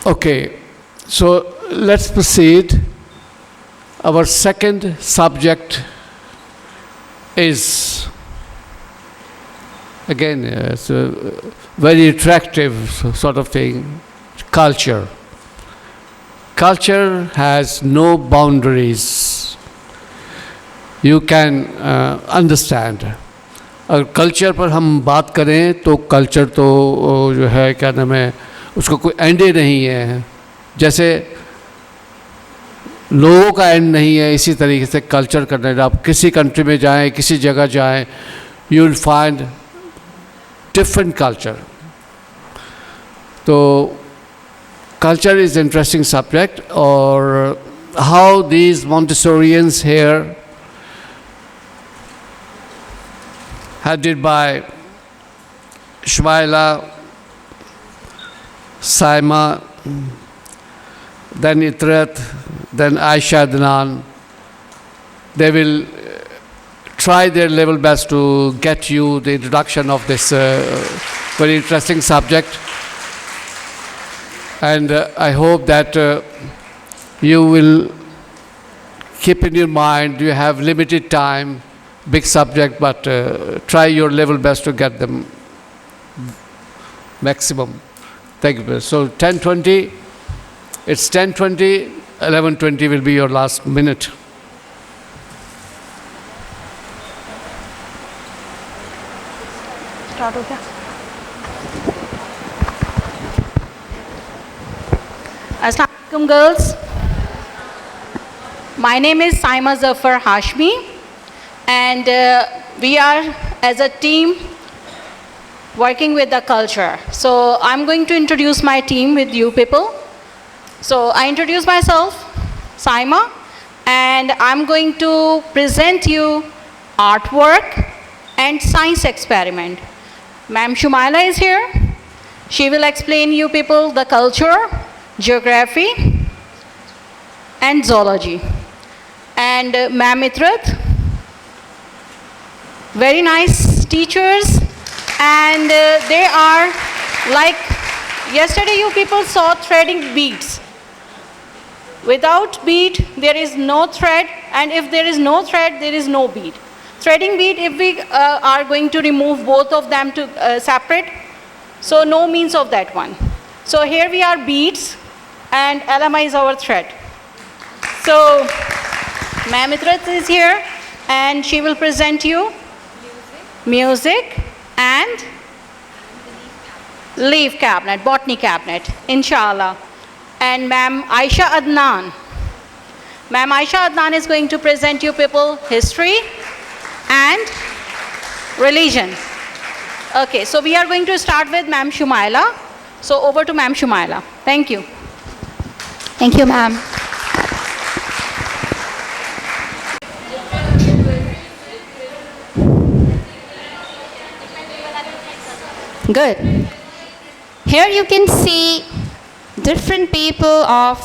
Okay, so let's proceed. Our second subject is, again, it's a very attractive sort of thing, culture. Culture has no boundaries. You can understand. अगर culture पर हम बात करें तो culture तो जो है क्या नाम है उसको कोई एंड ही नहीं है. जैसे लोगों का एंड नहीं है, इसी तरीके से कल्चर करने आप किसी कंट्री में जाएं, किसी जगह जाएं, you will find different culture. तो कल्चर इज़ इंटरेस्टिंग सब्जेक्ट. और how these Montessorians here, headed by Shmaila, Saima, then Itrat, then Aisha Adnan, they will try their level best to get you the introduction of this very interesting subject. And I hope that you will keep in your mind, you have limited time, big subject, but try your level best to get them maximum. Thank you. So 10:20, it's 10:20, 11:20 will be your last minute. Start ho gaya. Assalamu alaikum, girls. My name is Saima Zafar Hashmi, and we are as a team working with the culture. So I'm going to introduce my team with you people. So I introduce myself, Saima, and I'm going to present you artwork and science experiment. Ma'am Shumaila is here. She will explain you people the culture, geography, and zoology. And Ma'am Itrat, very nice teachers, and they are like, yesterday you people saw threading beads. Without bead, there is no thread, and if there is no thread, there is no bead. Threading bead, if we are going to remove both of them to separate, so no means of that one. So here we are beads, and LMI is our thread. So Ma'am Itrat is here, and she will present you music and leaf cabinet, botany cabinet, inshallah. And Ma'am Aisha Adnan. Ma'am Aisha Adnan is going to present you people history and religion. Okay, so we are going to start with Ma'am Shumaila. So over to Ma'am Shumaila. Thank you. Thank you, ma'am. Good. Here you can see different people of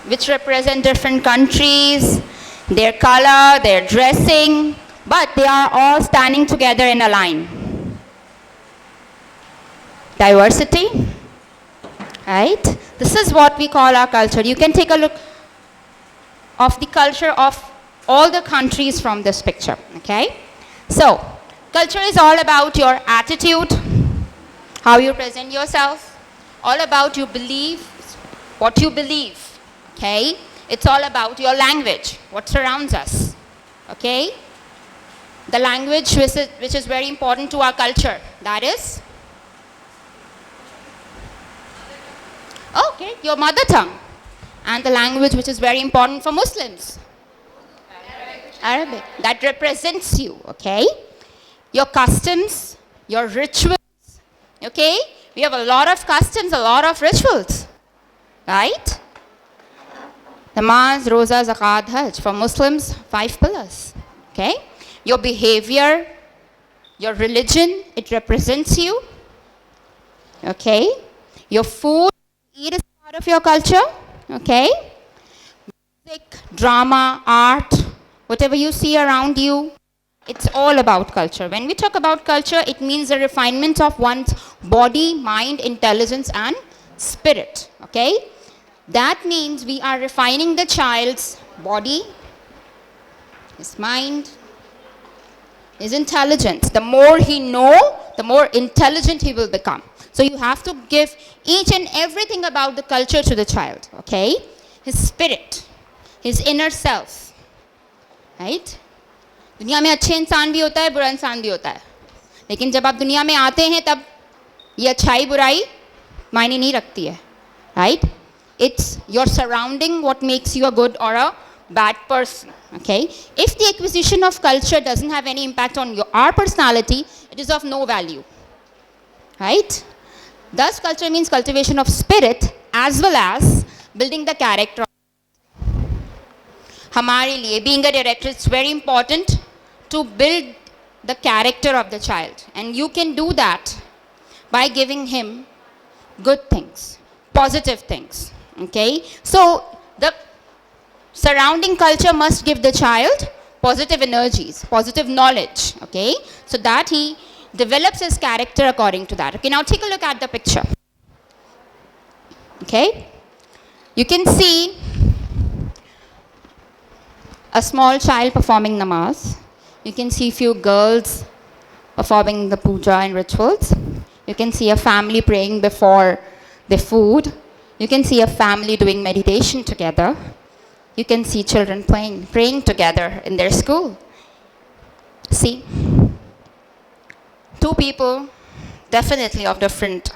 which represent different countries, their color, their dressing, but they are all standing together in a line. Diversity, right? This is what we call our culture. You can take a look of the culture of all the countries from this picture, okay? So, culture is all about your attitude, how you present yourself, all about your beliefs, what you believe, okay? It's all about your language, what surrounds us, okay? The language which is very important to our culture, that is? Okay, your mother tongue. And the language which is very important for Muslims? Arabic. That represents you, okay? Your customs, your rituals, okay? We have a lot of customs, a lot of rituals, right? Namaz, Roza, Zakat, Hajj. For Muslims, 5 pillars, okay? Your behavior, your religion, it represents you, okay? Your food, eat is part of your culture, okay? Music, drama, art, whatever you see around you, it's all about culture. When we talk about culture, it means the refinement of one's body, mind, intelligence, and spirit, okay? That means we are refining the child's body, his mind, his intelligence. The more he knows, the more intelligent he will become. So you have to give each and everything about the culture to the child, okay? His spirit, his inner self, right? दुनिया में अच्छे इंसान भी होता है, बुरा इंसान भी होता है, लेकिन जब आप दुनिया में आते हैं तब ये अच्छाई बुराई मायने नहीं रखती है, right? It's your surrounding what makes you a good or a bad person, okay? If the acquisition of culture doesn't have any impact on our personality, it is of no value, right? Thus, culture means cultivation of spirit as well as building the character. हमारे लिए, being a director, it's very important to build the character of the child. And you can do that by giving him good things, positive things, okay? So, the surrounding culture must give the child positive energies, positive knowledge, okay? So that he develops his character according to that. Okay, now take a look at the picture. Okay? You can see a small child performing namaz. You can see few girls performing the puja and rituals. You can see a family praying before the food. You can see a family doing meditation together. You can see children praying together in their school. See, two people definitely of different,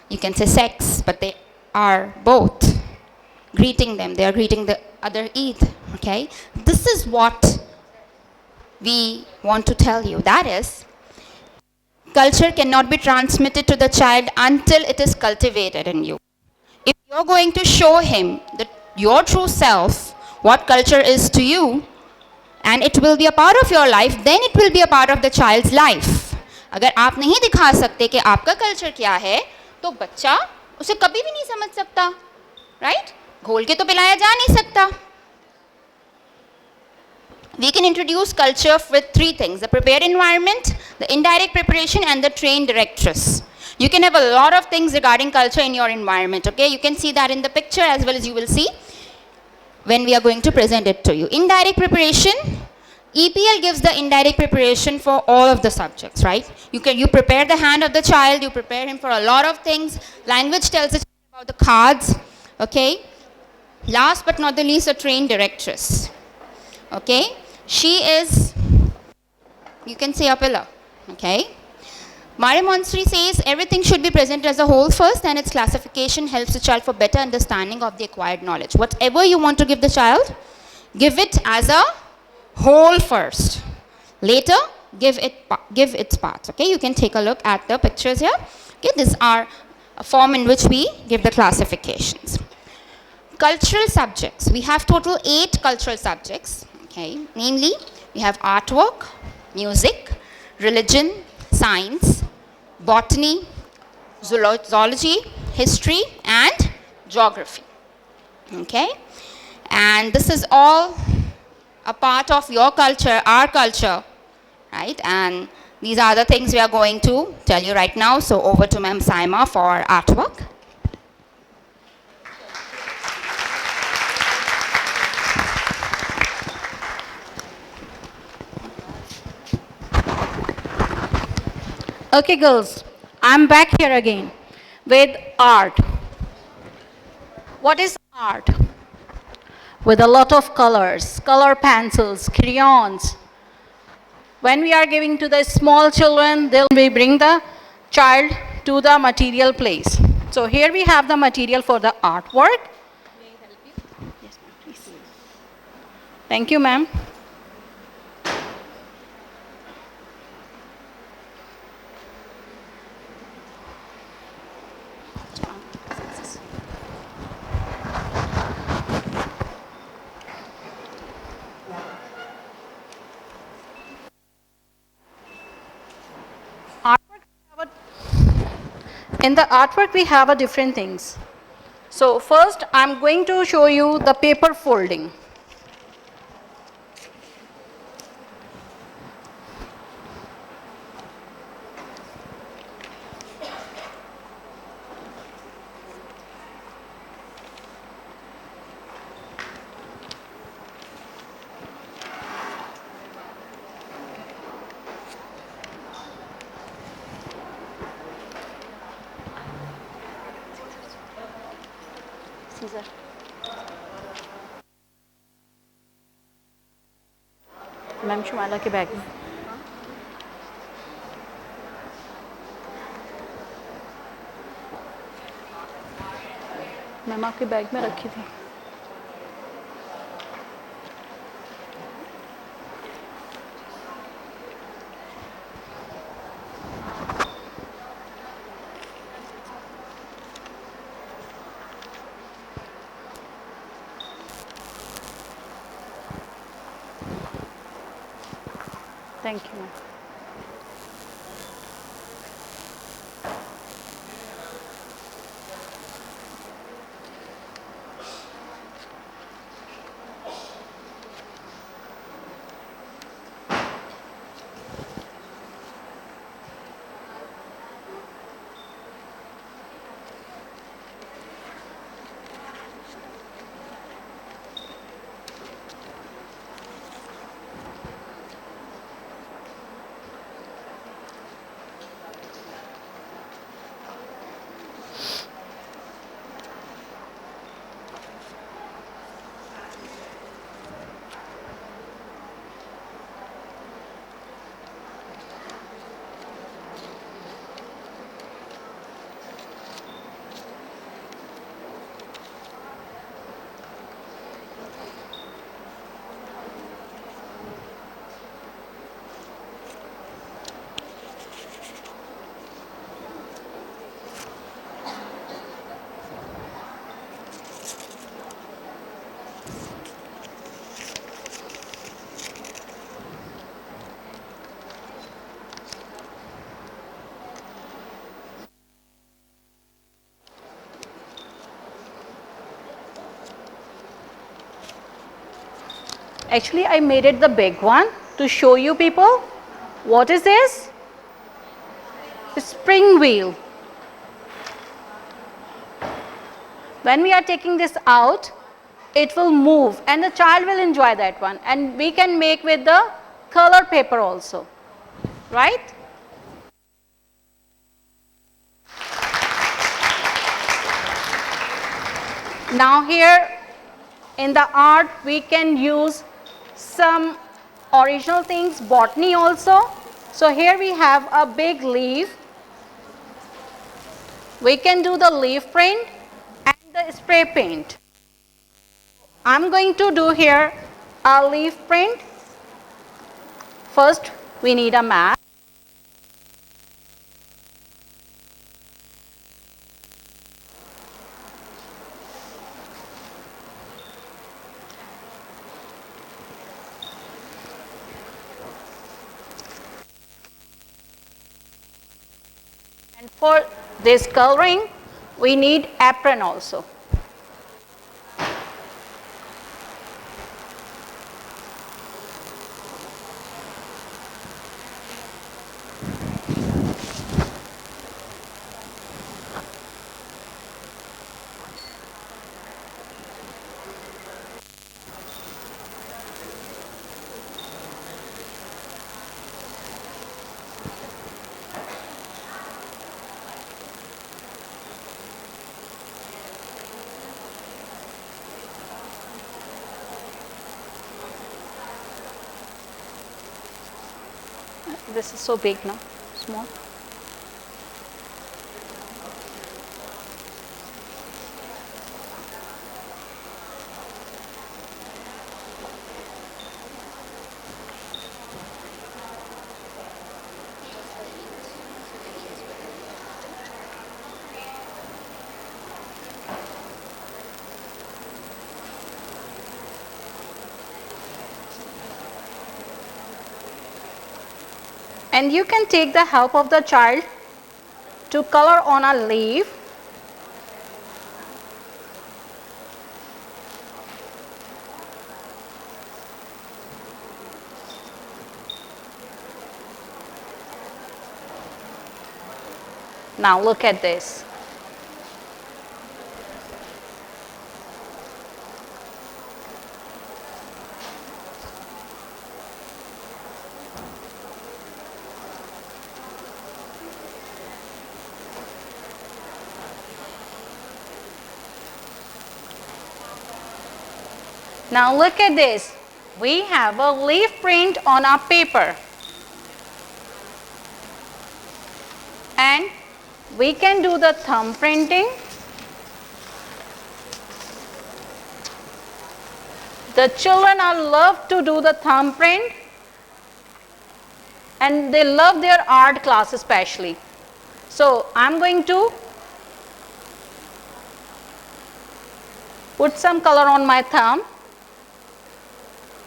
you can say sex, but they are both greeting them. They are greeting the other Eid, okay? This is what we want to tell you. That is, culture cannot be transmitted to the child until it is cultivated in you. If you're going to show him your true self, what culture is to you, and it will be a part of your life, then it will be a part of the child's life. अगर आप नहीं दिखा सकते कि आपका culture क्या है, तो बच्चा उसे कभी भी नहीं समझ सकता, right? घोल के तो पिलाया जा नहीं सकता. We can introduce culture with three things: the prepared environment, the indirect preparation, and the trained directress. You can have a lot of things regarding culture in your environment, okay? You can see that in the picture as well as you will see when we are going to present it to you. Indirect preparation, EPL gives the indirect preparation for all of the subjects, right? You prepare the hand of the child, you prepare him for a lot of things. Language tells us about the cards, okay? Last but not the least, a trained directress, okay? She is, you can say, a pillar, okay? Mare Monstri says everything should be presented as a whole first, and its classification helps the child for better understanding of the acquired knowledge. Whatever you want to give the child, give it as a whole first. Later, give its parts. Okay, you can take a look at the pictures here. Okay, these are a form in which we give the classifications. Cultural subjects. We have total 8 cultural subjects. Okay, namely, we have artwork, music, religion, science, botany, zoology, history, and geography. Okay, and this is all a part of your culture, our culture, right? And these are the things we are going to tell you right now. So over to Ma'am Saima for artwork. Okay, girls, I'm back here again with art. What is art? With a lot of colors, color pencils, crayons. When we are giving to the small children, we bring the child to the material place. So here we have the material for the artwork. May I help you? Yes, ma'am, please. Thank you, ma'am. In the artwork, we have different things. So first, I'm going to show you the paper folding. Caesar. Ma'am Shumala के bag में ma'am आपके bag में रखी थी. Thank you. Actually, I made it the big one to show you people. What is this? A spring wheel. When we are taking this out, it will move and the child will enjoy that one. And we can make with the color paper also, right? Now here in the art we can use some original things, botany also. So here we have a big leaf. We can do the leaf print and the spray paint. I'm going to do here a leaf print. First we need a mat. And for this coloring, we need apron also. This is so big now, small. And you can take the help of the child to color on a leaf. Now look at this. Now look at this. We have a leaf print on our paper. And we can do the thumb printing. The children are love to do the thumb print, and they love their art class especially. So I'm going to put some color on my thumb.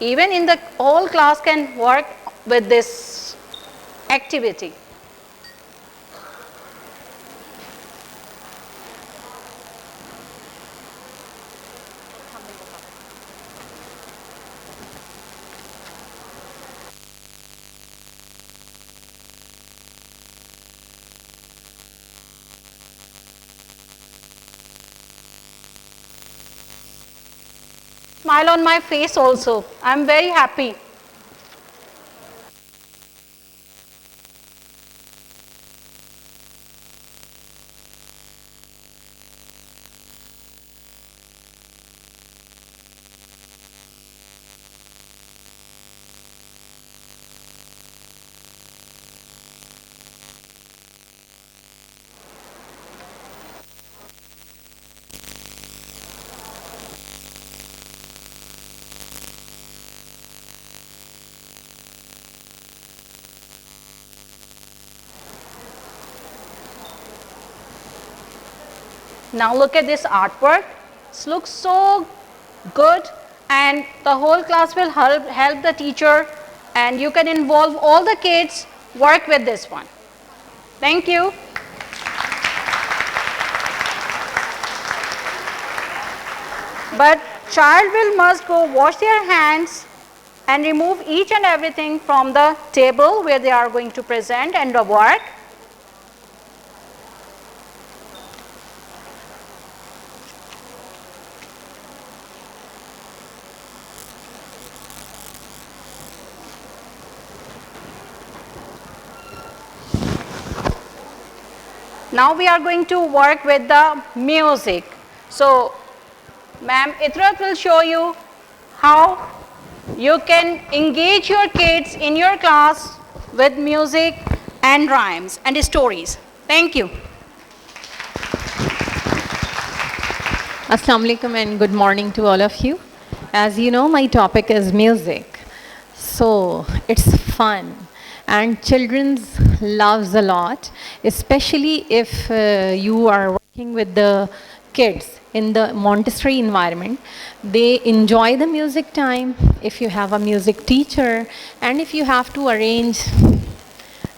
Even in the whole class can work with this activity. Smile on my face also. I'm very happy. Now look at this artwork. This looks so good, and the whole class will help the teacher, and you can involve all the kids, work with this one. Thank you. But child will must go wash their hands and remove each and everything from the table where they are going to present and the work. Now we are going to work with the music. So, ma'am Itrat will show you how you can engage your kids in your class with music and rhymes and stories. Thank you. Assalamu alaikum and good morning to all of you. As you know, my topic is music. So it's fun and children's loves a lot, especially if you are working with the kids in the Montessori environment. They enjoy the music time if you have a music teacher, and if you have to arrange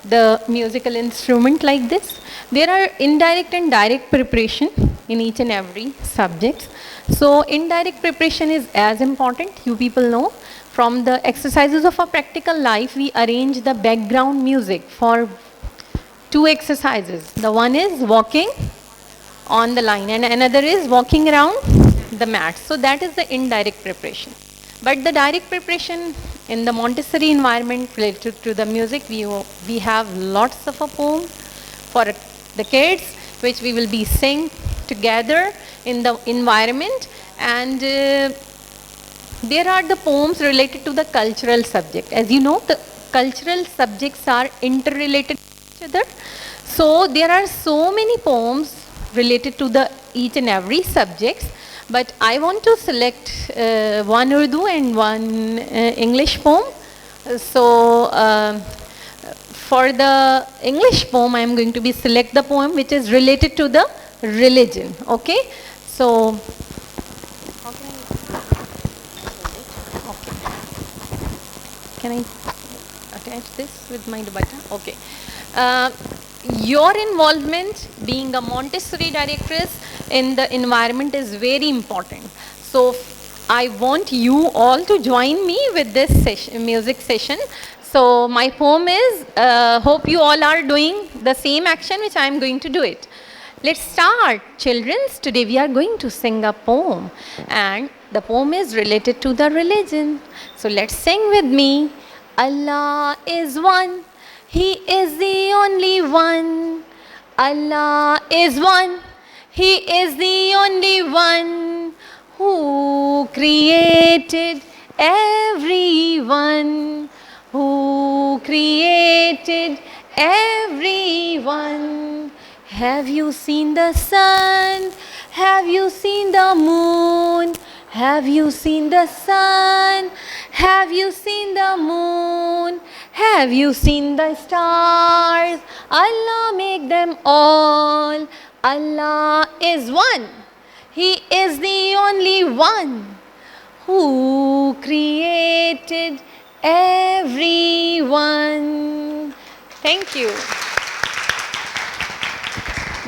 the musical instrument like this. There are indirect and direct preparation in each and every subject. So indirect preparation is as important, you people know. From the exercises of our practical life, we arrange the background music for 2 exercises. The one is walking on the line and another is walking around the mat. So that is the indirect preparation. But the direct preparation in the Montessori environment related to the music, we have lots of a poem for the kids, which we will be sing together in the environment. And there are the poems related to the cultural subject. As you know, the cultural subjects are interrelated to each other. So there are so many poems related to the each and every subject. But I want to select one Urdu and one English poem. So for the English poem, I am going to be select the poem which is related to the religion. Okay. So can I attach this with my dupatta? Okay. Your involvement being a Montessori directress in the environment is very important. So I want you all to join me with this music session. So my poem is, hope you all are doing the same action which I am going to do it. Let's start, children. Today we are going to sing a poem, and the poem is related to the religion. So let's sing with me. Allah is one, He is the only one. Allah is one, He is the only one Who created everyone? Who created everyone? Have you seen the sun? Have you seen the moon? Have you seen the sun? Have you seen the moon? Have you seen the stars? Allah make them all. Allah is one. He is the only one who created everyone. Thank you.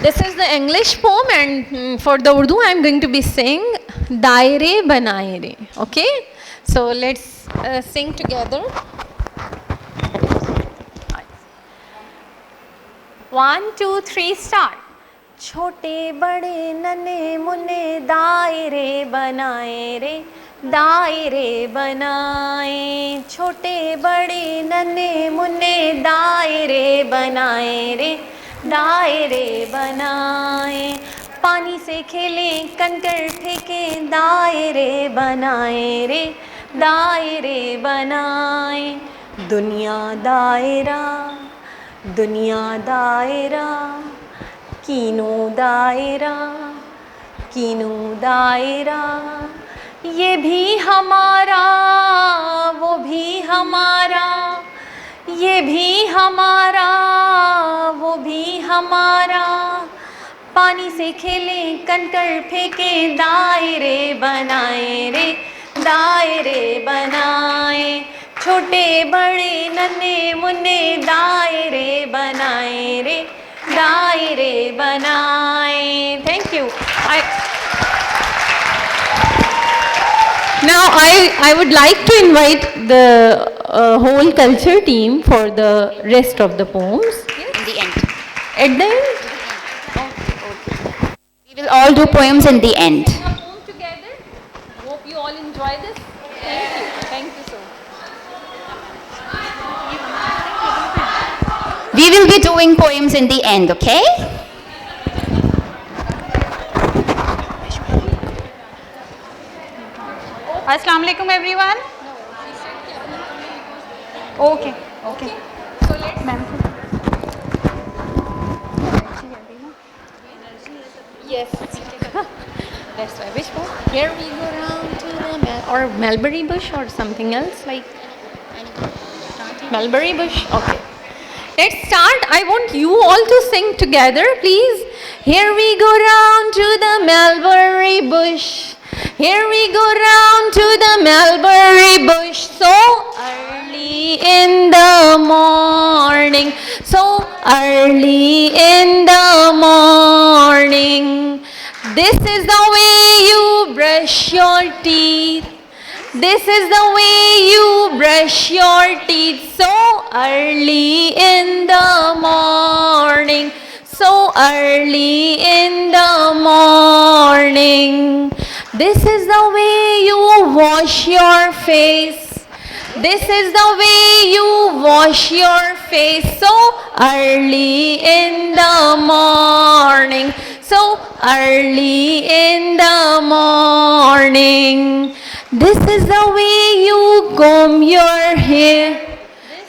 This is the English poem, and for the Urdu I am going to be sing Daire Banaye Re. Okay? So let's sing together. 1, 2, 3, start. छोटे बड़े नन्हे मुन्ने दायरे बनाए रे, दायरे बनाए. छोटे बड़े नन्हे मुन्ने दायरे बनाए रे, दायरे बनाए. पानी से खेले कंकड़ फेंके दायरे बनाए रे, दायरे बनाए. दुनिया दायरा, दुनिया दायरा, कीनो दायरा, कीनो दायरा. ये भी हमारा, वो भी हमारा, ये भी हमारा, वो भी हमारा. पानी से खेले कंकड़ फेंके दायरे बनाए रे, दायरे बनाए. छोटे बड़े नन्हे मुन्ने दायरे बनाए रे, दायरे बनाए. Thank you. Now I would like to invite the whole culture team for the rest of the poems. In the end. At the end? We will all do poems in the end. A poem together. Hope you all enjoy this. Thank you. Thank you so much. We will be doing poems in the end, okay? Assalamu alaikum everyone. Okay, okay. So let's. Yes. That's why. Which one? Here we go round to the or mulberry bush or something else like mulberry bush. Okay. Let's start. I want you all to sing together, please. Here we go round to the mulberry bush. Here we go round to the mulberry bush. So early in the morning. So early in the morning. This is the way you brush your teeth. This is the way you brush your teeth. So early in the morning. So early in the morning. This is the way you wash your face. This is the way you wash your face. So early in the morning. So early in the morning. This is the way you comb your hair.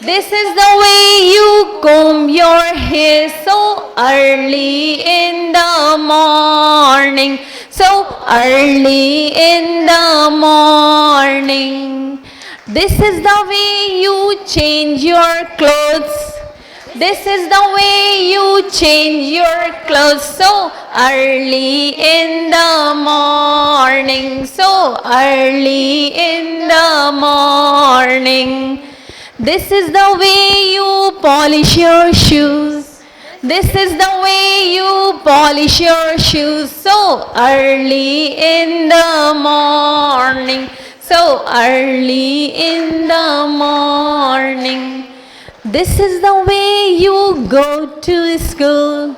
This is the way you comb your hair. So early in the morning. So early in the morning. This is the way you change your clothes. This is the way you change your clothes. So early in the morning. So early in the morning. This is the way you polish your shoes. This is the way you polish your shoes. So early in the morning. So early in the morning. This is the way you go to school.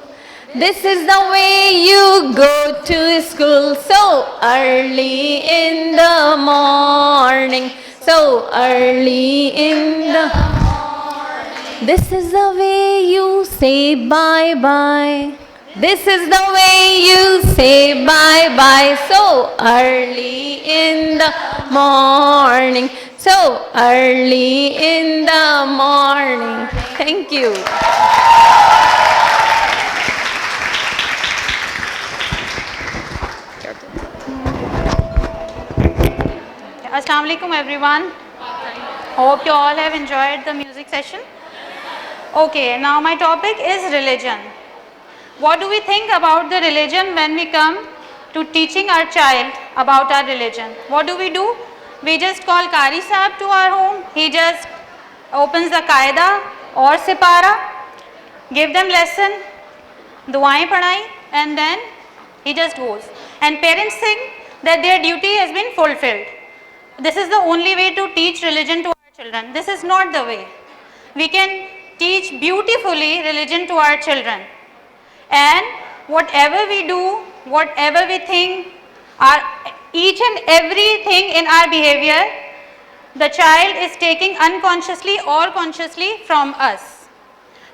This is the way you go to school. So early in the morning. So early in the morning. This is the way you say bye-bye. This is the way you say bye-bye so early in the morning. So early in the morning. Thank you. Assalamu alaikum everyone. Hope you all have enjoyed the music session. Okay, now my topic is religion. What do we think about the religion when we come to teaching our child about our religion? What do? We just call Qari Sahab to our home. He just opens the Qaeda or Sipara, give them lesson, duaएं पढ़ाई, and then he just goes. And parents think that their duty has been fulfilled. This is the only way to teach religion to our children. This is not the way. We can teach beautifully religion to our children. And whatever we do, whatever we think, each and everything in our behavior, the child is taking unconsciously or consciously from us.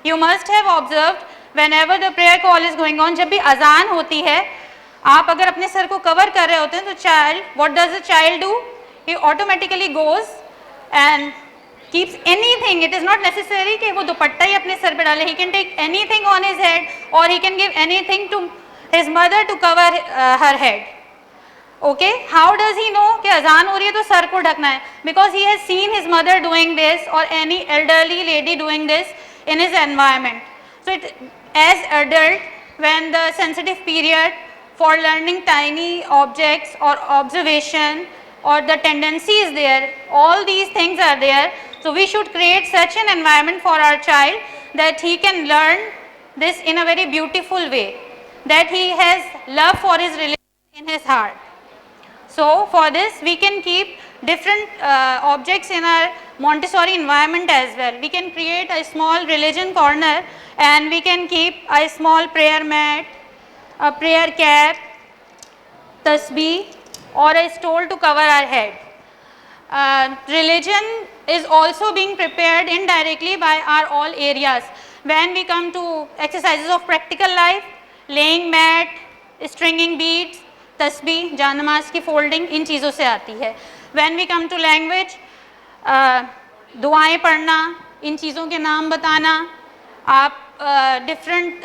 You must have observed whenever the prayer call is going on, जब भी अजान होती है, आप अगर अपने sir को cover कर रहे होते हैं तो child, what does the child do? He automatically goes and keeps anything. It is not necessary कि वो दुपट्टा ही अपने सर पे डाले. He can take anything on his head or he can give anything to his mother to cover her head. Okay, how does he know कि अजान हो रही है तो सर को ढकना है? Because he has seen his mother doing this or any elderly lady doing this in his environment. So as adult, when the sensitive period for learning tiny objects or observation or the tendency is there, all these things are there. So we should create such an environment for our child that he can learn this in a very beautiful way, that he has love for his religion in his heart. So for this we can keep different objects in our Montessori environment as well. We can create a small religion corner and we can keep a small prayer mat, a prayer cap, tasbih or a stole to cover our head. Religion is also being prepared indirectly by our all areas. When we come to exercises of practical life, laying mat, stringing beads, tasbih, जानमाज़ की folding, इन चीज़ों से आती है. When we come to language, दुआएं पढ़ना, इन चीज़ों के नाम बताना, आप different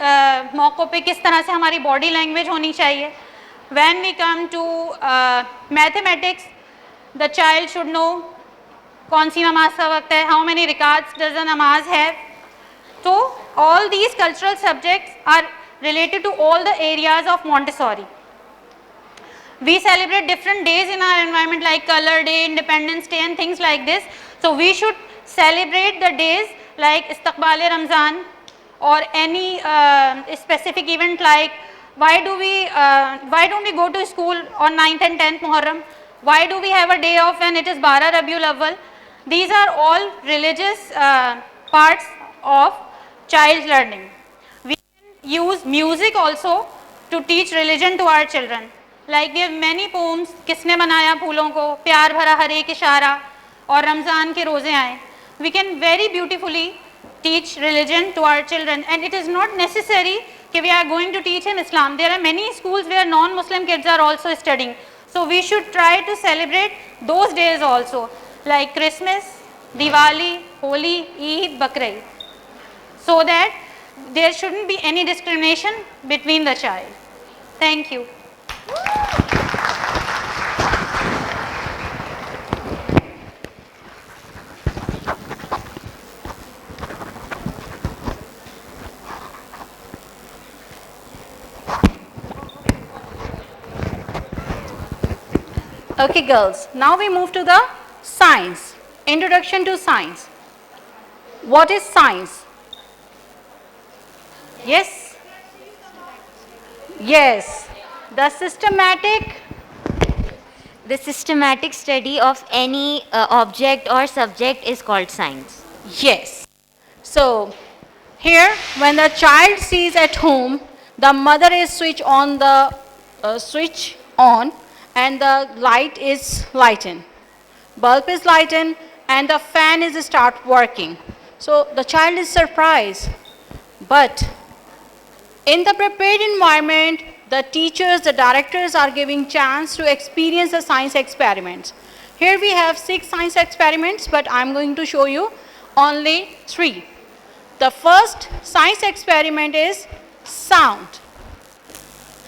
मौक़ों पे किस तरह से हमारी body language होनी चाहिए. When we come to mathematics, the child should know कौन सी नमाज का वक्त है, how many रिकात्स does a namaz have. So all these cultural subjects are related to all the areas of Montessori. We celebrate different days in our environment like Color Day, Independence Day and things like this. So we should celebrate the days like Istiqbal-e Ramzan or any specific event like why don't we go to school on 9th and 10th Muharram? Why do we have a day off when it is 12 Rabiul Awwal? These are all religious parts of child learning. We can use music also to teach religion to our children. Like we have many poems, किसने बनाया फूलों को, प्यार भरा हर एक इशारा और रमज़ान के रोज़े आए. We can very beautifully teach religion to our children, and it is not necessary that we are going to teach him Islam. There are many schools where non-Muslim kids are also studying. So we should try to celebrate those days also, like Christmas, Diwali, Holi, Eid, Bakr, so that there shouldn't be any discrimination between the child. Thank you. Okay girls, now we move to the science. Introduction to science. What is science? Yes? Yes. The systematic study of any object or subject is called science. Yes. So here when the child sees at home, the mother is switch on and the light is lightened. Bulb is lightened and the fan is start working. So the child is surprised. But In the prepared environment, the teachers, the directors are giving chance to experience the science experiments. Here we have 6 science experiments, but I'm going to show you only 3. The first science experiment is sound.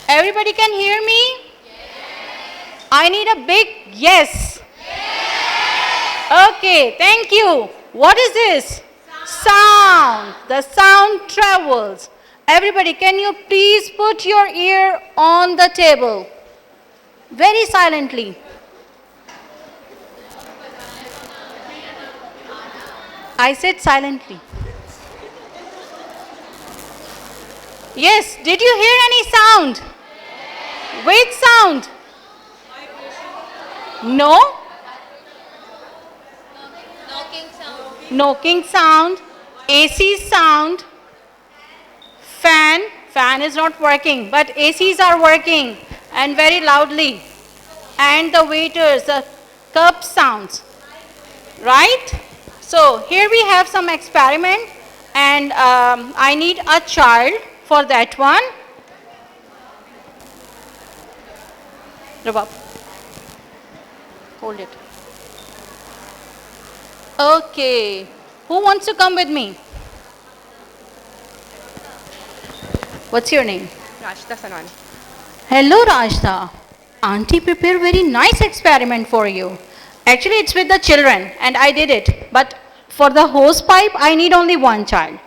Everybody can hear me? Yes. I need a big yes. Yes. Okay, thank you. What is this? Sound. The sound travels. Everybody, can you please put your ear on the table? Very silently. I said silently. Yes, did you hear any sound? Yes. Which sound? No? Knocking sound. Knocking sound, AC sound, fan is not working, but ACs are working and very loudly. And the waiters, the cup sounds, right? So here we have some experiment, and I need a child for that one. Rabab, hold it. Okay, who wants to come with me? What's your name? Rashta Sanan. Hello Rajda. Auntie prepared very nice experiment for you. Actually it's with the children and I did it. But for the hose pipe I need only one child.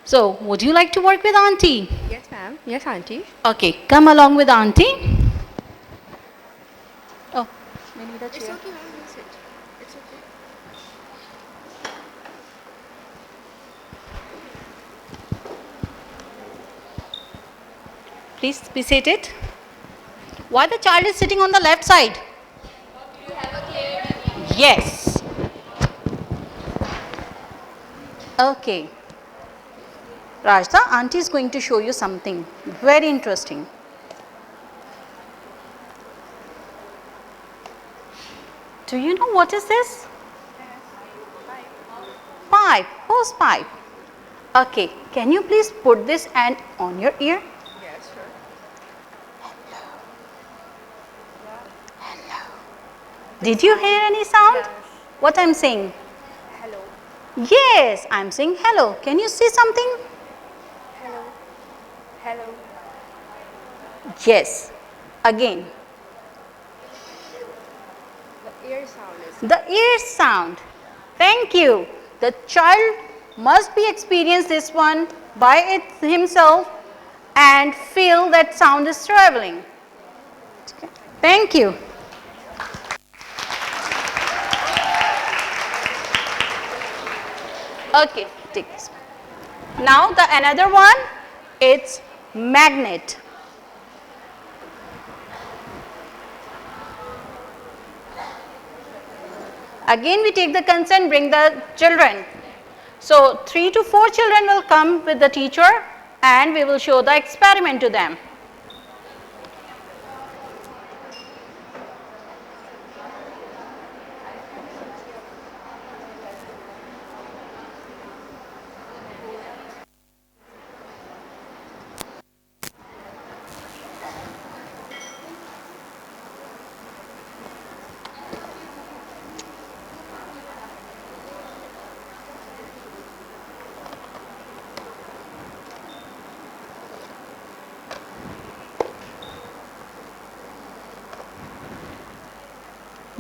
So would you like to work with Auntie? Yes, ma'am. Yes, auntie. Okay, come along with Auntie. Oh, we need a It's chair. okay, ma'am. Use it. It's okay. Please be seated. Why the child is sitting on the left side? Yes. Okay. Rajda, Auntie is going to show you something very interesting. Do you know what is this? Pipe. Hose pipe. Okay. Can you please put this and on your ear? Yes, sure. Did you hear any sound? Yes. What I'm saying? Hello. Yes, I'm saying hello. Can you see something? Hello. Hello. Yes. Again. The ear sound is. The ear sound. Thank you. The child must be experience this one by himself and feel that sound is traveling. Okay. Thank you. Okay, take this. Now the another one, it's magnet. Again we take the consent, bring the children. So 3 to 4 children will come with the teacher and we will show the experiment to them.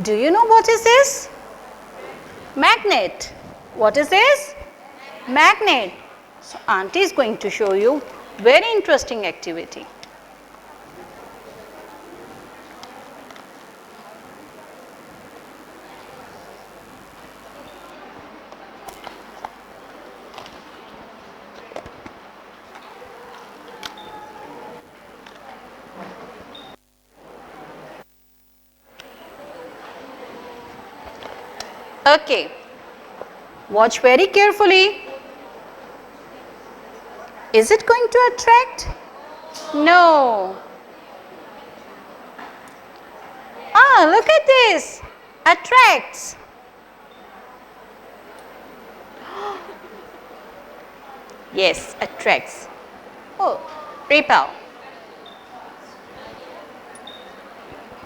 Do you know what is this? Magnet. What is this? Magnet. So Auntie is going to show you very interesting activity. Okay, watch very carefully. Is it going to attract? No. Ah, look at this. Attracts. Yes, attracts. Oh, Repel.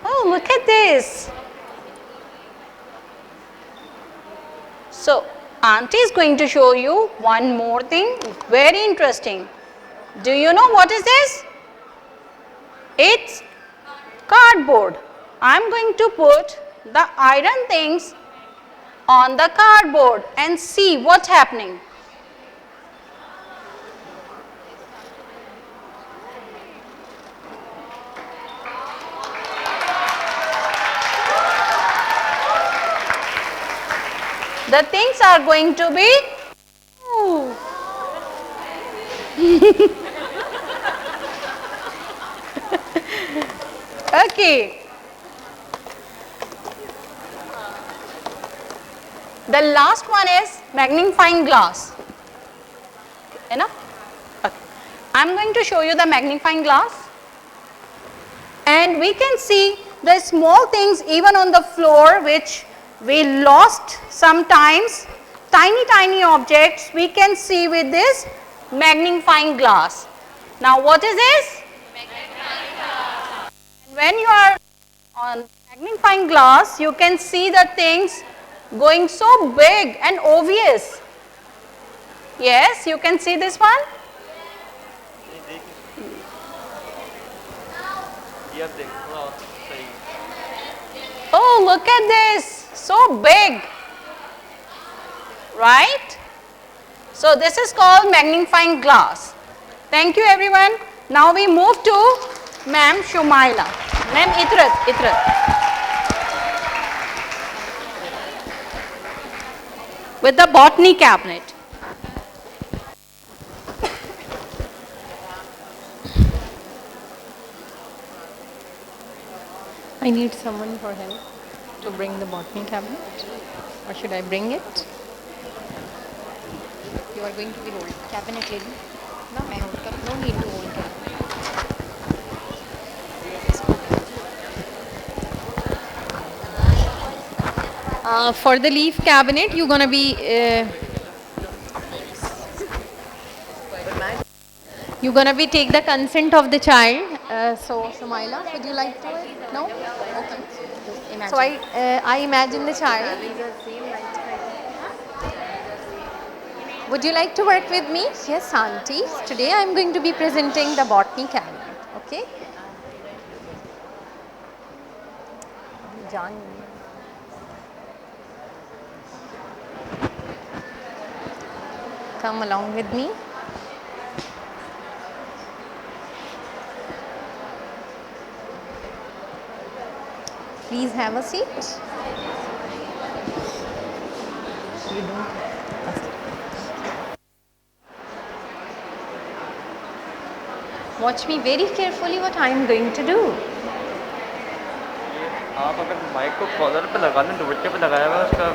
Oh, look at this. So, Auntie is going to show you one more thing, very interesting. Do you know what is this? It's cardboard. I'm going to put the iron things on the cardboard and see what's happening. The things are going to be okay. The last one is magnifying glass. Enough? Okay. I'm going to show you the magnifying glass. And we can see the small things even on the floor which we lost sometimes. Tiny objects we can see with this magnifying glass. Now what is this? Magnifying glass. When you are on magnifying glass, you can see the things going so big and obvious. Yes, you can see this one? Oh, look at this, so big, right? So this is called magnifying glass. Thank you everyone. Now we move to Ma'am Shumaila. Ma'am Itrat. With the botany cabinet. I need someone for help to bring the botany cabinet. Or should I bring it? You are going to be holding cabinet lady. No, I hold cap. No need to hold cabinet. For the leaf cabinet, you're gonna be take the consent of the child. So, Sumaila, would you like to? No? Okay. So I imagine the child. Would you like to work with me? Yes, Auntie. Today I am going to be presenting the botany cabinet. Okay. John. Come along with me. Please have a seat. You don't. Watch me very carefully what I am going to do. आप अगर mic को collar पे लगा लें, दुपट्टे पे लगाया हुआ उसका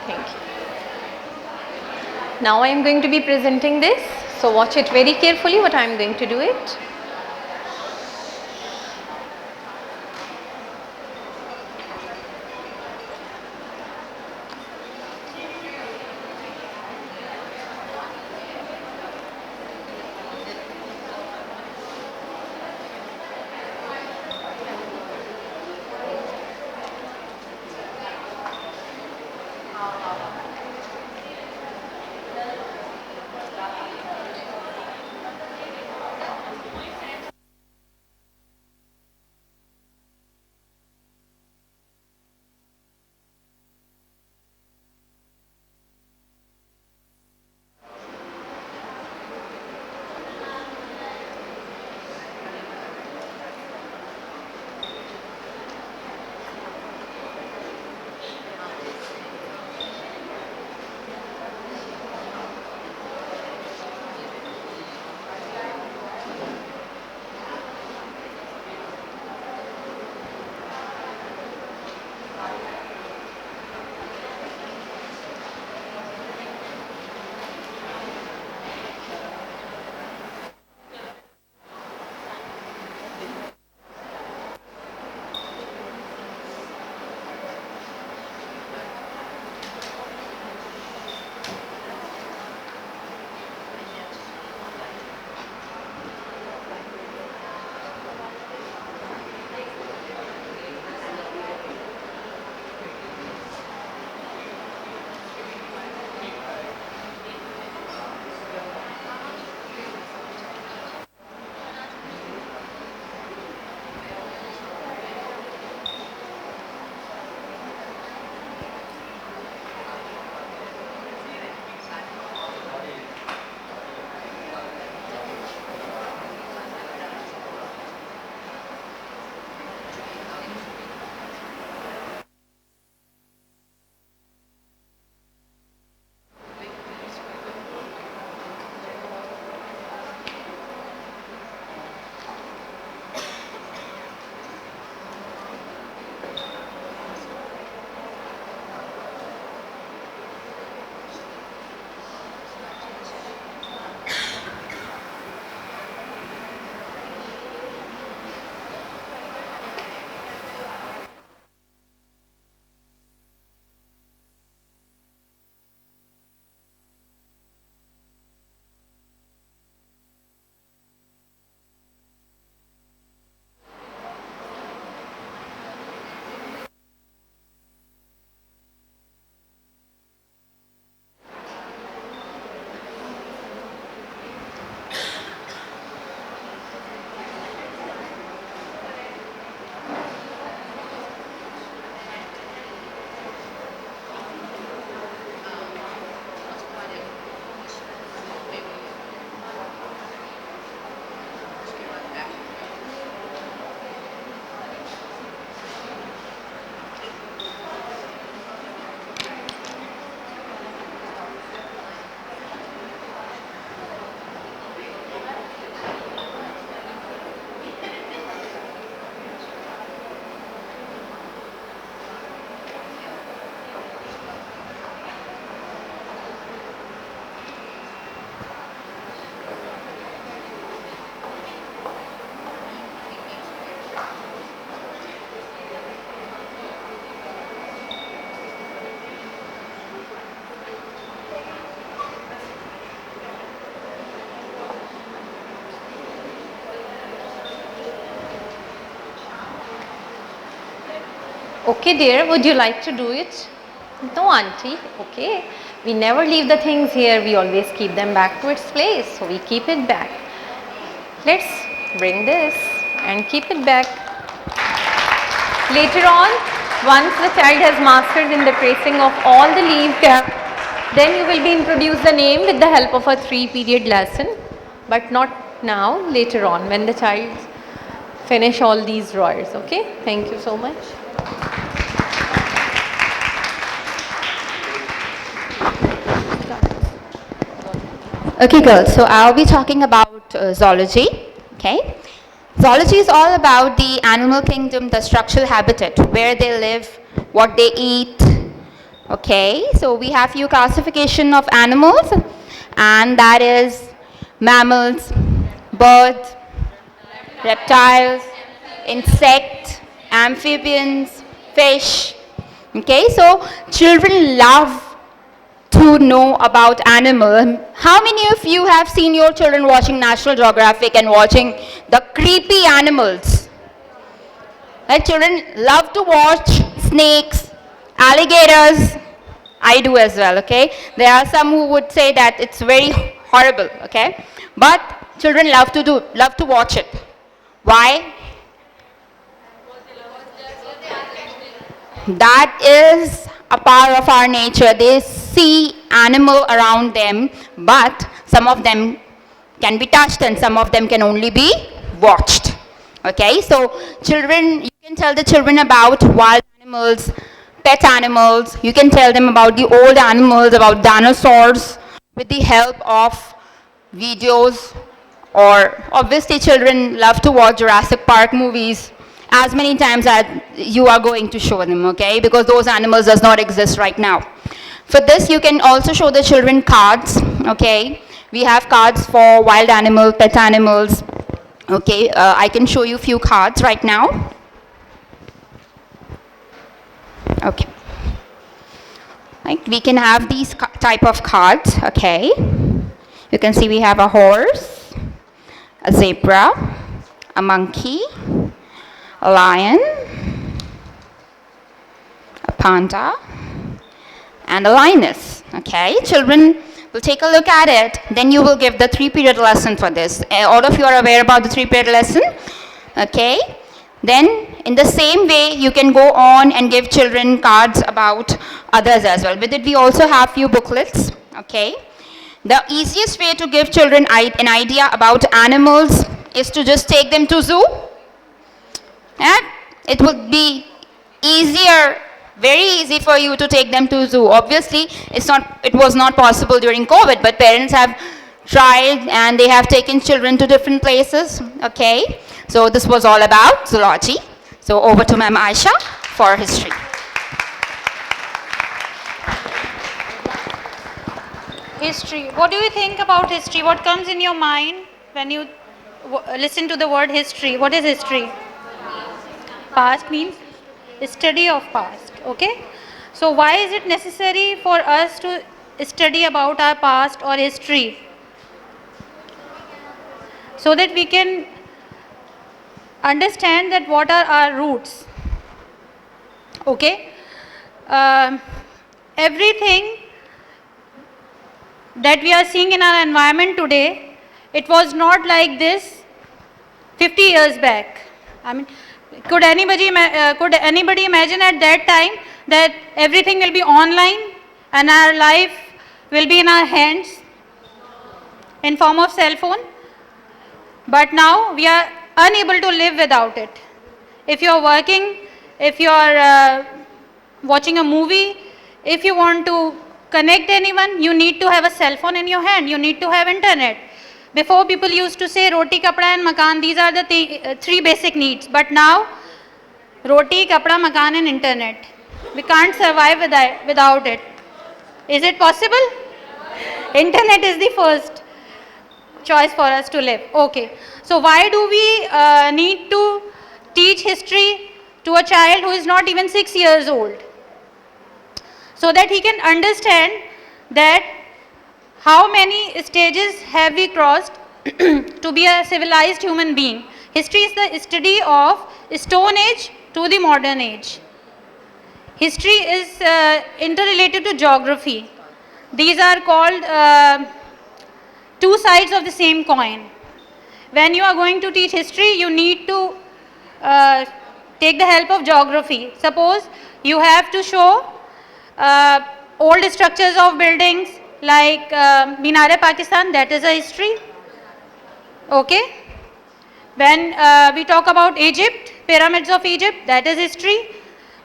Thank you. Now I am going to be presenting this. So watch it very carefully what I am going to do it. Okay, dear, would you like to do it? No, auntie. Okay. We never leave the things here. We always keep them back to its place. So we keep it back. Let's bring this and keep it back. Later on, once the child has mastered in the tracing of all the leaf gap, then you will be introduced the name with the help of a 3-period lesson. But not now, later on when the child finish all these drawers. Okay. Thank you so much. Okay, girls, so I'll be talking about zoology, okay? Zoology is all about the animal kingdom, the structural habitat, where they live, what they eat, okay? So we have few classification of animals, and that is mammals, birds, reptiles, insect, amphibians, fish, okay? So children love to know about animal. How many of you have seen your children watching National Geographic and watching the creepy animals? Like children love to watch snakes, alligators. I do as well, okay? There are some who would say that it's very horrible, okay? But children love to watch it. Why? That is a part of our nature. They see animal around them, but some of them can be touched and some of them can only be watched. Okay, so children, you can tell the children about wild animals, pet animals. You can tell them about the old animals, about dinosaurs with the help of videos, or obviously children love to watch Jurassic Park movies as many times as you are going to show them, okay? Because those animals does not exist right now. For this, you can also show the children cards, okay? We have cards for wild animals, pet animals, okay? I can show you few cards right now. Okay. Right, we can have these type of cards, okay? You can see we have a horse, a zebra, a monkey, a lion, a panda, and a lioness, okay? Children will take a look at it, then you will give the 3-period lesson for this. All of you are aware about the 3-period lesson, okay? Then in the same way, you can go on and give children cards about others as well. With it, we also have few booklets, okay? The easiest way to give children an idea about animals is to just take them to zoo. And it would be easier, very easy for you to take them to zoo. Obviously, it was not possible during COVID, but parents have tried and they have taken children to different places, okay? So this was all about zoology. So over to Ma'am Aisha for history. History. What do you think about history? What comes in your mind when you listen to the word history? What is history? Past means study of past, okay? So why is it necessary for us to study about our past or history? So that we can understand that what are our roots, okay? Everything that we are seeing in our environment today, it was not like this 50 years back. I mean, could anybody imagine at that time that everything will be online and our life will be in our hands in form of cell phone? But now we are unable to live without it. If you are working, if you are watching a movie, if you want to connect anyone, you need to have a cell phone in your hand, you need to have internet. Before, people used to say roti, kapda and makan, these are the 3 basic needs. But now, roti, kapda, makan and internet. We can't survive without it. Is it possible? Internet is the first choice for us to live. Okay. So why do we need to teach history to a child who is not even 6 years old? So that he can understand that how many stages have we crossed to be a civilized human being. History is the study of Stone Age to the modern age. History is interrelated to geography. These are called two sides of the same coin. When you are going to teach history, you need to take the help of geography. Suppose you have to show old structures of buildings like Minar-e-Pakistan, that is a history. Okay? When we talk about Egypt, pyramids of Egypt, that is history.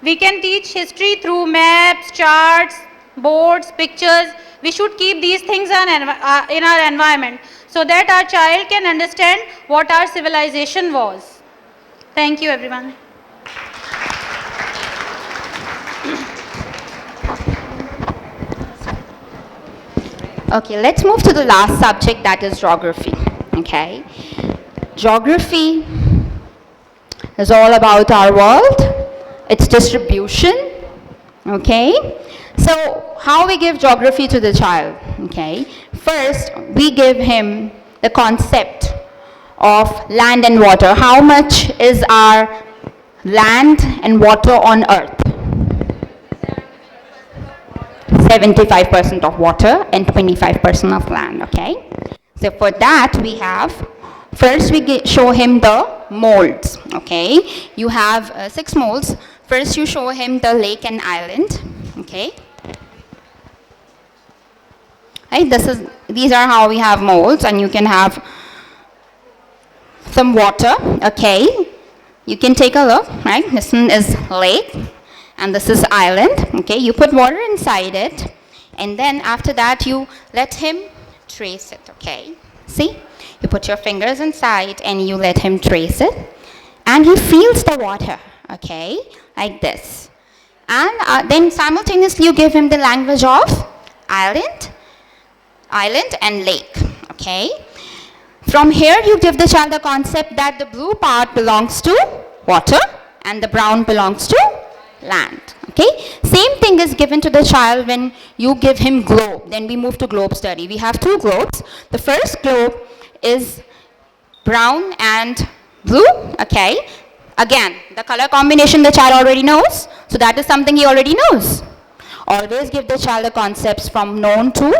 We can teach history through maps, charts, boards, pictures. We should keep these things in our environment so that our child can understand what our civilization was. Thank you, everyone. Okay, let's move to the last subject, that is geography. Okay, geography is all about our world, its distribution. Okay, so how we give geography to the child? Okay, first we give him the concept of land and water. How much is our land and water on earth? 75% of water and 25% of land. Okay, so for that we have, first we show him the molds. Okay, you have 6 molds. First you show him the lake and island. Okay, right, these are how we have molds, and you can have some water. Okay, you can take a look, right? This one is lake and this is island. Okay, you put water inside it, and then after that you let him trace it. Okay, see, you put your fingers inside and you let him trace it, and he feels the water. Okay, like this, and then simultaneously you give him the language of island and lake. Okay, from here you give the child the concept that the blue part belongs to water and the brown belongs to land. Okay, same thing is given to the child when you give him globe. Then we move to globe study. We have 2 globes. The first globe is brown and blue. Okay, again the color combination the child already knows, so that is something he already knows. Always give the child the concepts from known to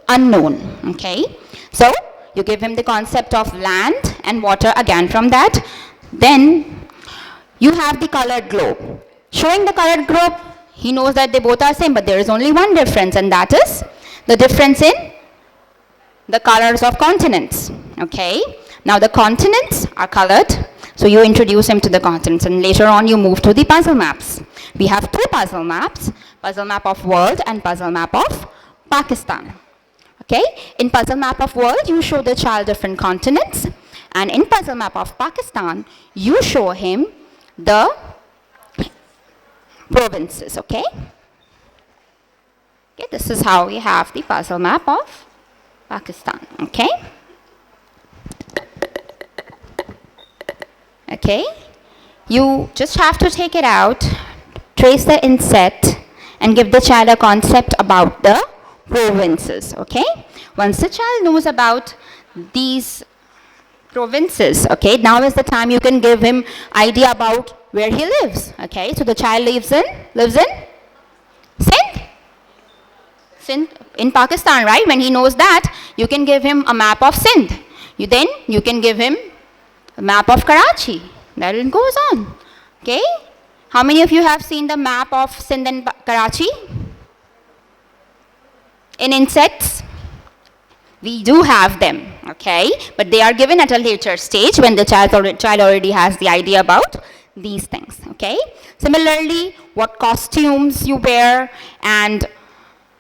unknown. Okay, so you give him the concept of land and water again from that. Then you have the colored globe. Showing the colored globe, he knows that they both are same, but there is only one difference, and that is the difference in the colors of continents. Okay, now the continents are colored, so you introduce him to the continents, and later on you move to the puzzle maps. We have 2 puzzle maps, puzzle map of world and puzzle map of Pakistan. Okay, in puzzle map of world you show the child different continents, and in puzzle map of Pakistan you show him the provinces. Okay, this is how we have the puzzle map of Pakistan. Okay, you just have to take it out, trace the inset, and give the child a concept about the provinces. Okay, once the child knows about these provinces, okay, now is the time you can give him idea about where he lives. Okay, so the child lives in Sindh in Pakistan, right? When he knows that, you can give him a map of Sindh. You can give him a map of Karachi. That it goes on. Okay, how many of you have seen the map of Sindh and Karachi in insets? We do have them. Okay, but they are given at a later stage when the child already has the idea about these things. Okay, similarly, what costumes you wear and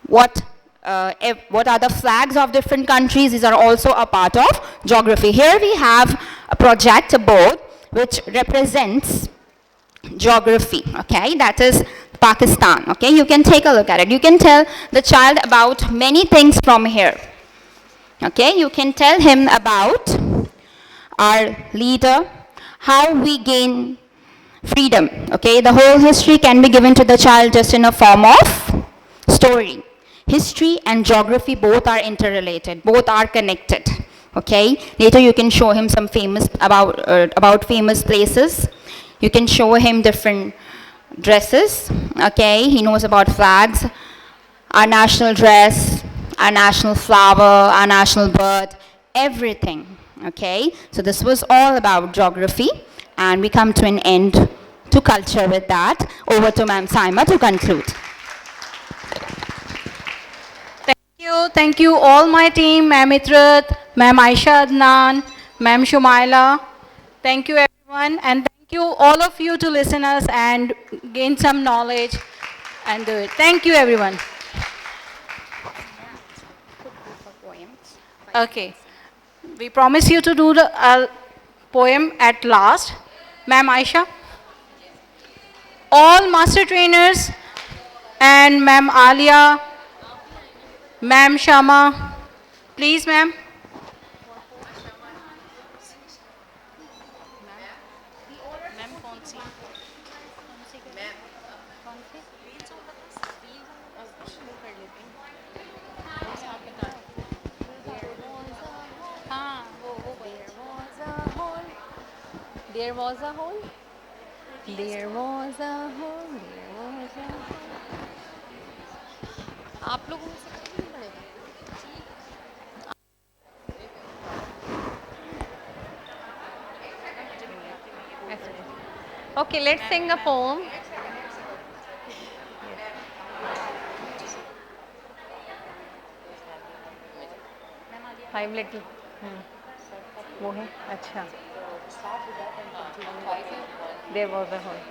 what are the flags of different countries, these are also a part of geography. Here we have a project, a board, which represents geography. Okay, that is Pakistan. Okay, you can take a look at it. You can tell the child about many things from here. Okay, you can tell him about our leader, how we gain freedom. Okay, the whole history can be given to the child just in a form of story. History and geography both are interrelated, both are connected. Okay, later you can show him some famous about famous places. You can show him different dresses, okay? He knows about flags, our national dress, our national flower, our national bird, everything, okay? So this was all about geography, and we come to an end to culture with that. Over to Ma'am Saima to conclude. Thank you all my team, Ma'am Itrat, Ma'am Aisha Adnan, Ma'am Shumaila. Thank you everyone, and thank you all of you to listen us and gain some knowledge and do it. Thank you everyone. Okay, we promise you to do the poem at last. Ma'am Aisha. All master trainers and Ma'am Alia, Ma'am Shama, please ma'am. There was a hole. There was a hole. There was a hole. आप लोगों में से किसको पढ़ेगा? Okay, let's sing a poem. Five little. वो है अच्छा. There was a hole.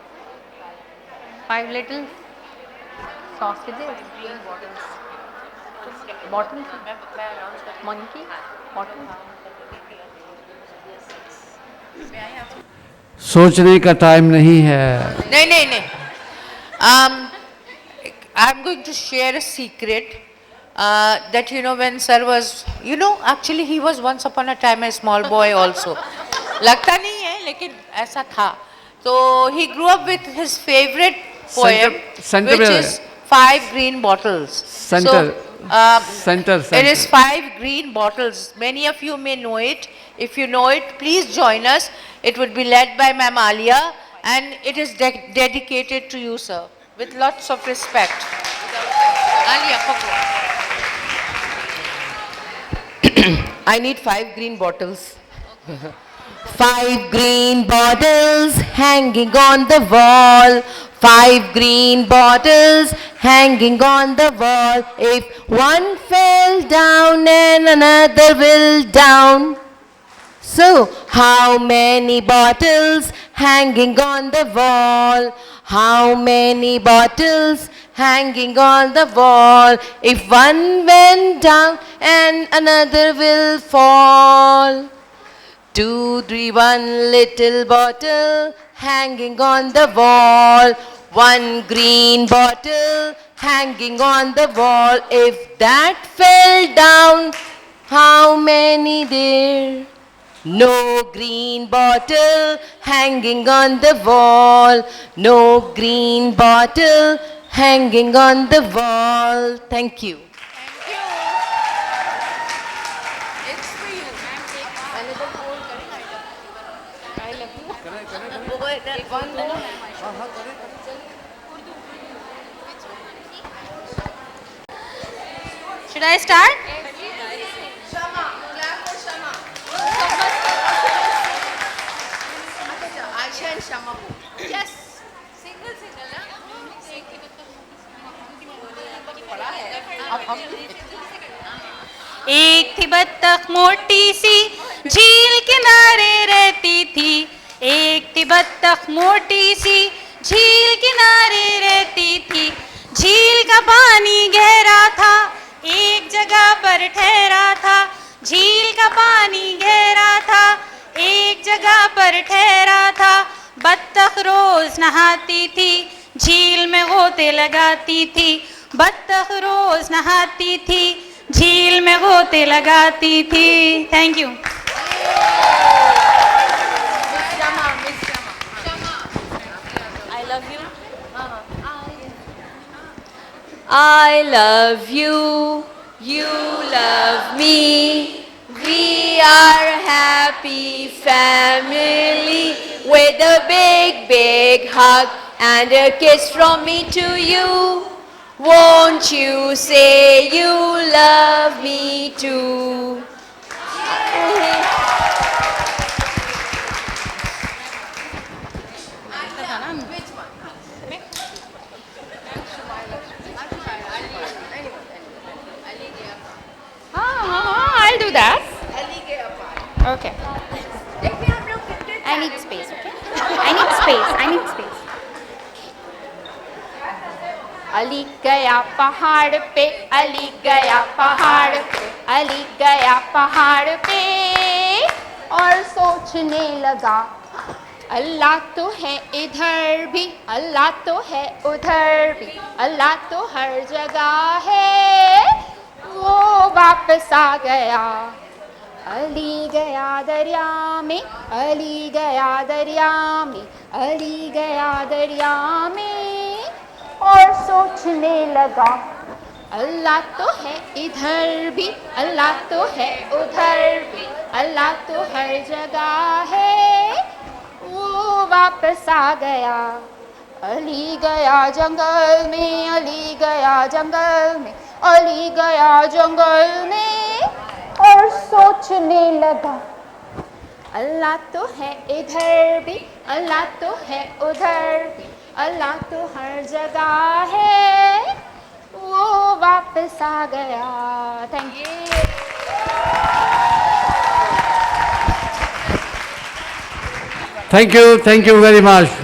Five little sausages. Bottles. Monkey. Bottle. सोचने का टाइम नहीं है. नहीं. I'm going to share a secret that when sir was, actually he was once upon a time a small boy also. लगता नहीं है लेकिन ऐसा था. So he grew up with his favorite poem, which is Five Green Bottles. Center. It is Five Green Bottles. Many of you may know it. If you know it, please join us. It would be led by Ma'am Alia, and it is dedicated to you, sir, with lots of respect. Alia, I need 5 green bottles. 5 green bottles hanging on the wall. 5 green bottles hanging on the wall. If one fell down and another will down. So, how many bottles hanging on the wall? How many bottles hanging on the wall? If one went down and another will fall. 2, 3, 1 little bottle hanging on the wall. 1 green bottle hanging on the wall. If that fell down, how many there? No green bottle hanging on the wall. No green bottle hanging on the wall. Thank you. it's for you. Should I start? Yes. एक थी बत्तख मोटी सी झील किनारे रहती थी. एक थी बत्तख मोटी सी झील किनारे रहती थी. झील का पानी गहरा था, एक जगह पर ठहरा था. झील का पानी गहरा था, एक जगह पर ठहरा था. बत्तख रोज नहाती थी, झील में गोते लगाती थी. बत्तख रोज नहाती थी, झील में गोते लगाती थी. Thank you. I love you, you love me. We are a happy family with a big, big hug and a kiss from me to you. Won't you say you love me too? I'll do that. Okay. I need space, okay? I need space. I need space. Ali गया पहाड़ पे, अली गया पहाड़ पे, अली गया पहाड़ पे और सोचने लगा अल्लाह तो है इधर भी, अल्लाह तो है उधर भी, अल्लाह तो हर जगह है। वो वापस आ गया, अली गया दरिया में, अली गया दरिया में, अली गया दरिया में और सोचने लगा अल्लाह तो है इधर भी, अल्लाह तो है उधर भी, अल्लाह तो हर जगह है। वो वापस आ गया, अली गया जंगल में, अली गया जंगल में, अली गया जंगल में और सोचने लगा अल्लाह तो है इधर भी, अल्लाह तो है उधर भी, अल्लाह तो हर जगह है। वो वापस आ गया। Thank you. Thank you very much.